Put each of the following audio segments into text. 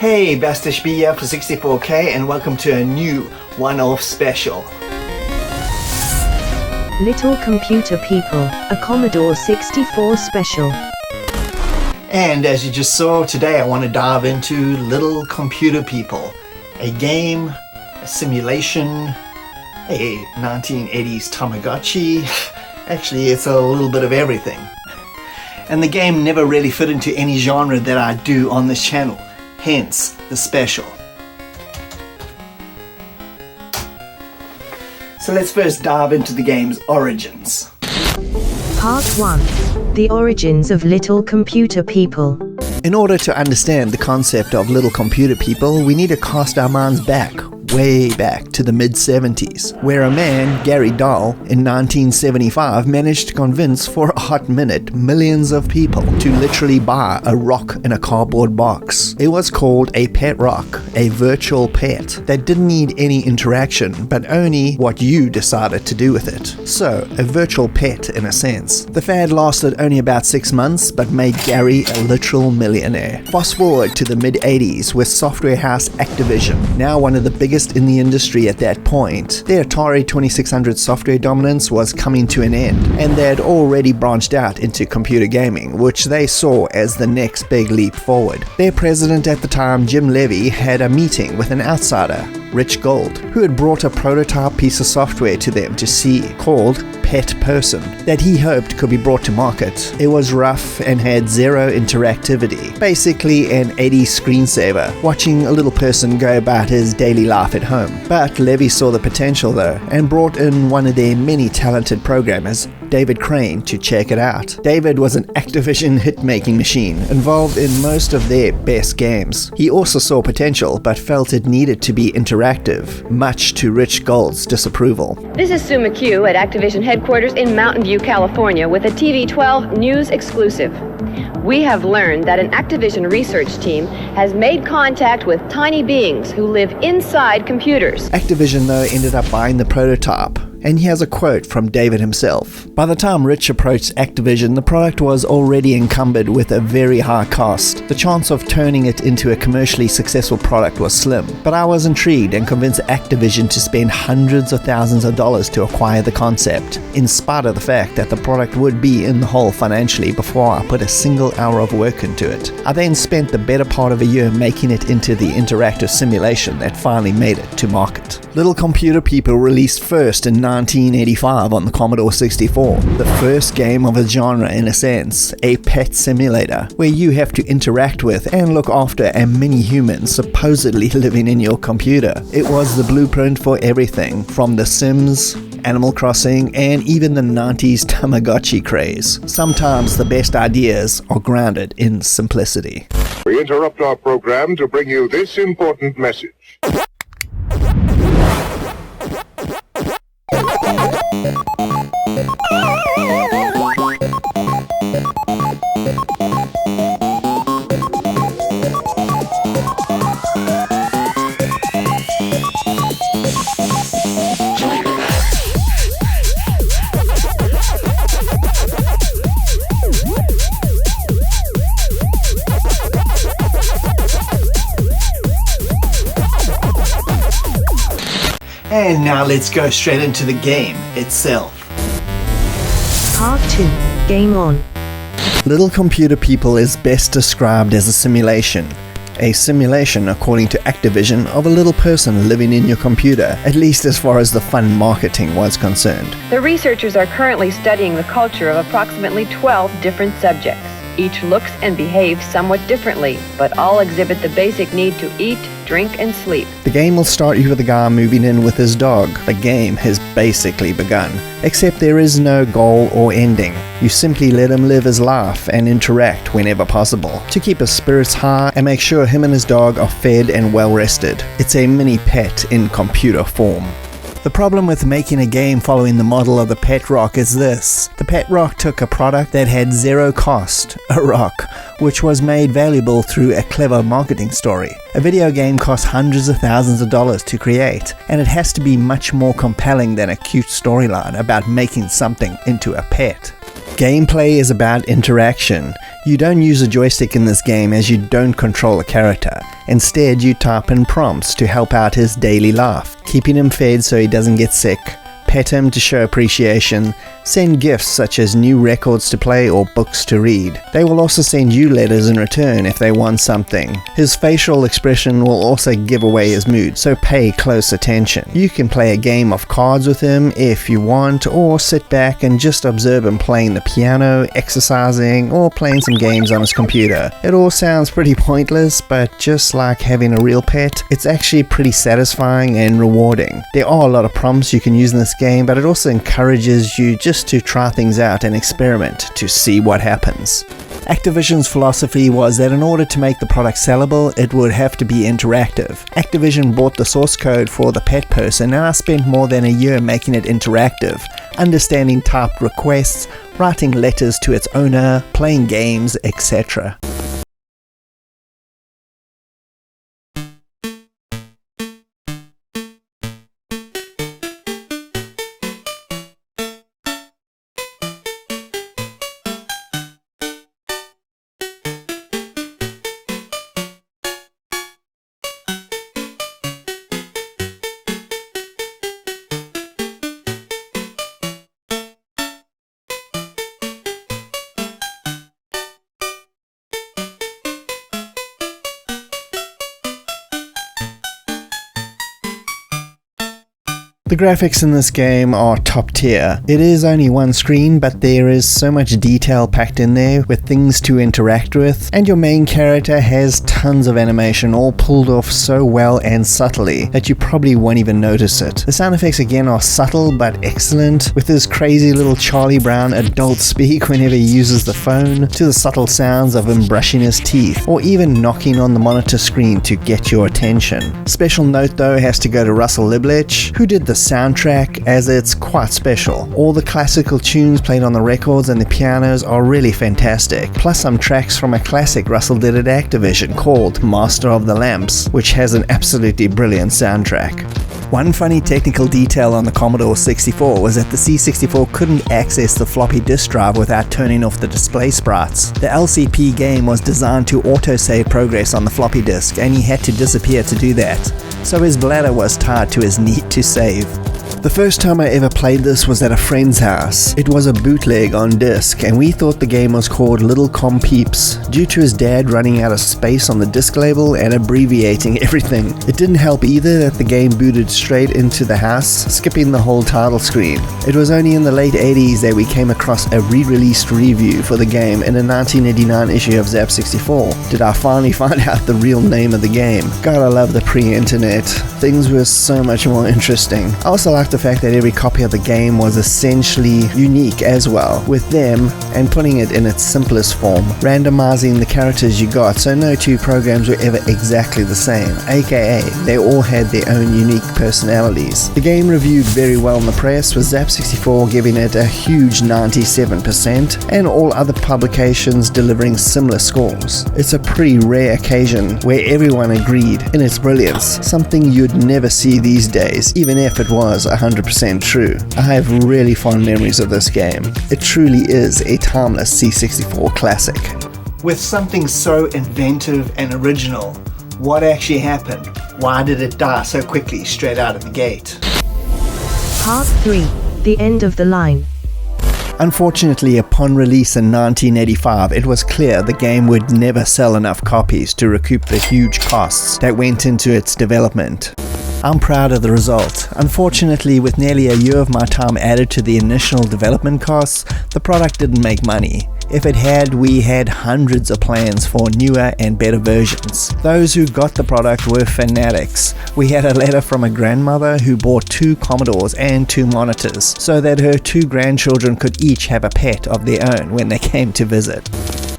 Hey, Bastish B here for 64K and welcome to a new one-off special. Little Computer People, a Commodore 64 special. And as you just saw, today I want to dive into Little Computer People, a game, a simulation, a 1980s Tamagotchi. Actually, it's a little bit of everything. And the game never really fit into any genre that I do on this channel, hence the special. So let's first dive into the game's origins. Part 1. The origins of Little Computer People. In order to understand the concept of Little Computer People, we need to cast our minds back, way back to the mid-70s, where a man, Gary Dahl, in 1975 managed to convince for a hot minute millions of people to literally buy a rock in a cardboard box. It was called a pet rock, a virtual pet that didn't need any interaction, but only what you decided to do with it. So, a virtual pet in a sense. The fad lasted only about 6 months, but made Gary a literal millionaire. Fast forward to the mid-80s with software house Activision, now one of the biggest in the industry at that point. Their Atari 2600 software dominance was coming to an end, and they had already branched out into computer gaming, which they saw as the next big leap forward. Their president at the time, Jim Levy, had a meeting with an outsider, Rich Gold, who had brought a prototype piece of software to them to see called Pet Person that he hoped could be brought to market. It was rough and had zero interactivity, basically an 80s screensaver, watching a little person go about his daily life at home. But Levy saw the potential though, and brought in one of their many talented programmers, David Crane, to check it out. David was an Activision hit-making machine, involved in most of their best games. He also saw potential, but felt it needed to be interactive, much to Rich Gold's disapproval. This is Sue McHugh at Activision headquarters in Mountain View, California, with a TV12 news exclusive. We have learned that an Activision research team has made contact with tiny beings who live inside computers. Activision, though, ended up buying the prototype, and he has a quote from David himself. By the time Rich approached Activision, the product was already encumbered with a very high cost. The chance of turning it into a commercially successful product was slim, but I was intrigued and convinced Activision to spend hundreds of thousands of dollars to acquire the concept, in spite of the fact that the product would be in the hole financially before I put a single hour of work into it. I then spent the better part of a year making it into the interactive simulation that finally made it to market. Little Computer People released first in 1985 on the Commodore 64, the first game of its genre in a sense, a pet simulator, where you have to interact with and look after a mini human supposedly living in your computer. It was the blueprint for everything, from The Sims, Animal Crossing, and even the 90s Tamagotchi craze. Sometimes the best ideas are grounded in simplicity. We interrupt our program to bring you this important message. And now let's go straight into the game itself. Part 2. Game on. Little Computer People is best described as a simulation. A simulation, according to Activision, of a little person living in your computer, at least as far as the fun marketing was concerned. The researchers are currently studying the culture of approximately 12 different subjects. Each looks and behaves somewhat differently, but all exhibit the basic need to eat, drink, and sleep. The game will start you with a guy moving in with his dog. The game has basically begun, except there is no goal or ending. You simply let him live his life and interact whenever possible, to keep his spirits high and make sure him and his dog are fed and well rested. It's a mini pet in computer form. The problem with making a game following the model of the Pet Rock is this. The Pet Rock took a product that had zero cost, a rock, which was made valuable through a clever marketing story. A video game costs hundreds of thousands of dollars to create, and it has to be much more compelling than a cute storyline about making something into a pet. Gameplay is about interaction. You don't use a joystick in this game as you don't control a character. Instead, you type in prompts to help out his daily life, keeping him fed so he doesn't get sick, pet him to show appreciation, send gifts such as new records to play or books to read. They will also send you letters in return if they want something. His facial expression will also give away his mood, so pay close attention. You can play a game of cards with him if you want, or sit back and just observe him playing the piano, exercising, or playing some games on his computer. It all sounds pretty pointless, but just like having a real pet, it's actually pretty satisfying and rewarding. There are a lot of prompts you can use in this game, but it also encourages you just to try things out and experiment to see what happens. Activision's philosophy was that in order to make the product sellable, it would have to be interactive. Activision bought the source code for the pet person, and I spent more than a year making it interactive, understanding typed requests, writing letters to its owner, playing games, etc. The graphics in this game are top tier. It is only one screen, but there is so much detail packed in there with things to interact with, and your main character has tons of animation all pulled off so well and subtly that you probably won't even notice it. The sound effects again are subtle but excellent, with this crazy little Charlie Brown adult speak whenever he uses the phone, to the subtle sounds of him brushing his teeth, or even knocking on the monitor screen to get your attention. Special note though has to go to Russell Liblich, who did the soundtrack, as it's quite special. All the classical tunes played on the records and the pianos are really fantastic, plus some tracks from a classic Russell did at Activision called Master of the Lamps, which has an absolutely brilliant soundtrack. One funny technical detail on the Commodore 64 was that the C64 couldn't access the floppy disk drive without turning off the display sprites. The LCP game was designed to autosave progress on the floppy disk, and he had to disappear to do that, so his bladder was tied to his need to save. The first time I ever played this was at a friend's house. It was a bootleg on disc, and we thought the game was called Little Com Peeps due to his dad running out of space on the disc label and abbreviating everything. It didn't help either that the game booted straight into the house, skipping the whole title screen. It was only in the late 80s that we came across a re-released review for the game in a 1989 issue of Zap 64. Did I finally find out the real name of the game? God, I love the pre-internet. Things were so much more interesting. I also liked the fact that every copy of the game was essentially unique as well, with them, and putting it in its simplest form, randomizing the characters you got so no two programs were ever exactly the same, aka they all had their own unique personalities. The game reviewed very well in the press, with Zap 64 giving it a huge 97% and all other publications delivering similar scores. It's a pretty rare occasion where everyone agreed in its brilliance, something you'd never see these days, even if it was 100% true. I have really fond memories of this game. It truly is a timeless C64 classic. With something so inventive and original, what actually happened? Why did it die so quickly straight out of the gate? Part 3. The End of the Line. Unfortunately, upon release in 1985, it was clear the game would never sell enough copies to recoup the huge costs that went into its development. I'm proud of the result. Unfortunately, with nearly a year of my time added to the initial development costs, the product didn't make money. If it had, we had hundreds of plans for newer and better versions. Those who got the product were fanatics. We had a letter from a grandmother who bought 2 Commodores and 2 monitors, so that her 2 grandchildren could each have a pet of their own when they came to visit.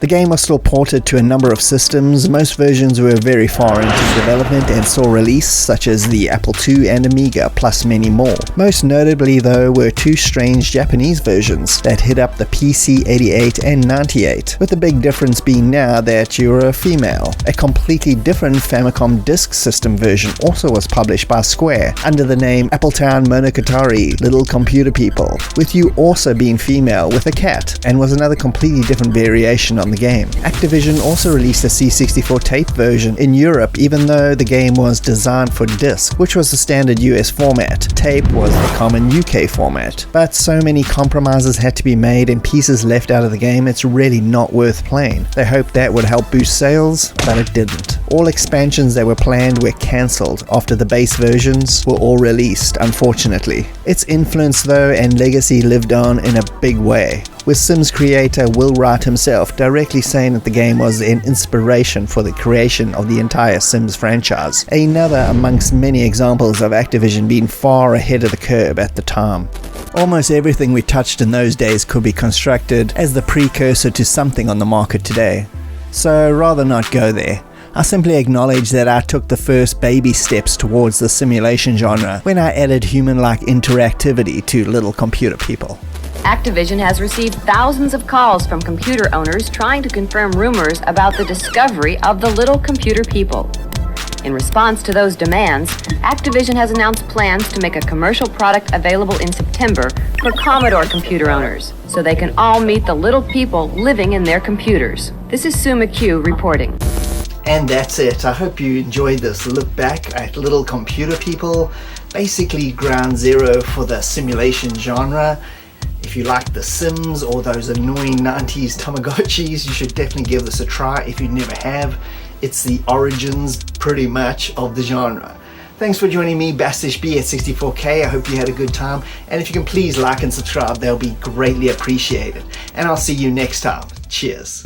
The game was still ported to a number of systems. Most versions were very far into development and saw release, such as the Apple II and Amiga, plus many more. Most notably though were 2 strange Japanese versions that hit up the PC 88 and 98, with the big difference being now that you're a female. A completely different Famicom Disk System version also was published by Square under the name Appletown Monogatari Little Computer People, with you also being female with a cat, and was another completely different variation of on the game. Activision also released a C64 tape version in Europe, even though the game was designed for disc, which was the standard US format. Tape was the common UK format. But so many compromises had to be made and pieces left out of the game, it's really not worth playing. They hoped that would help boost sales, but it didn't. All expansions that were planned were cancelled after the base versions were all released, unfortunately. Its influence though and legacy lived on in a big way, with Sims creator Will Wright himself directly saying that the game was an inspiration for the creation of the entire Sims franchise. Another amongst many examples of Activision being far ahead of the curve at the time. Almost everything we touched in those days could be constructed as the precursor to something on the market today. So rather not go there. I simply acknowledge that I took the first baby steps towards the simulation genre when I added human-like interactivity to Little Computer People. Activision has received thousands of calls from computer owners trying to confirm rumors about the discovery of the Little Computer People. In response to those demands, Activision has announced plans to make a commercial product available in September for Commodore computer owners, so they can all meet the little people living in their computers. This is Sue McHugh reporting. And that's it. I hope you enjoyed this look back at Little Computer People, basically ground zero for the simulation genre. If you like The Sims or those annoying 90s Tamagotchis, you should definitely give this a try if you never have. It's the origins, pretty much, of the genre. Thanks for joining me, BastishB at 64K. I hope you had a good time. And if you can please like and subscribe, that'll be greatly appreciated. And I'll see you next time. Cheers.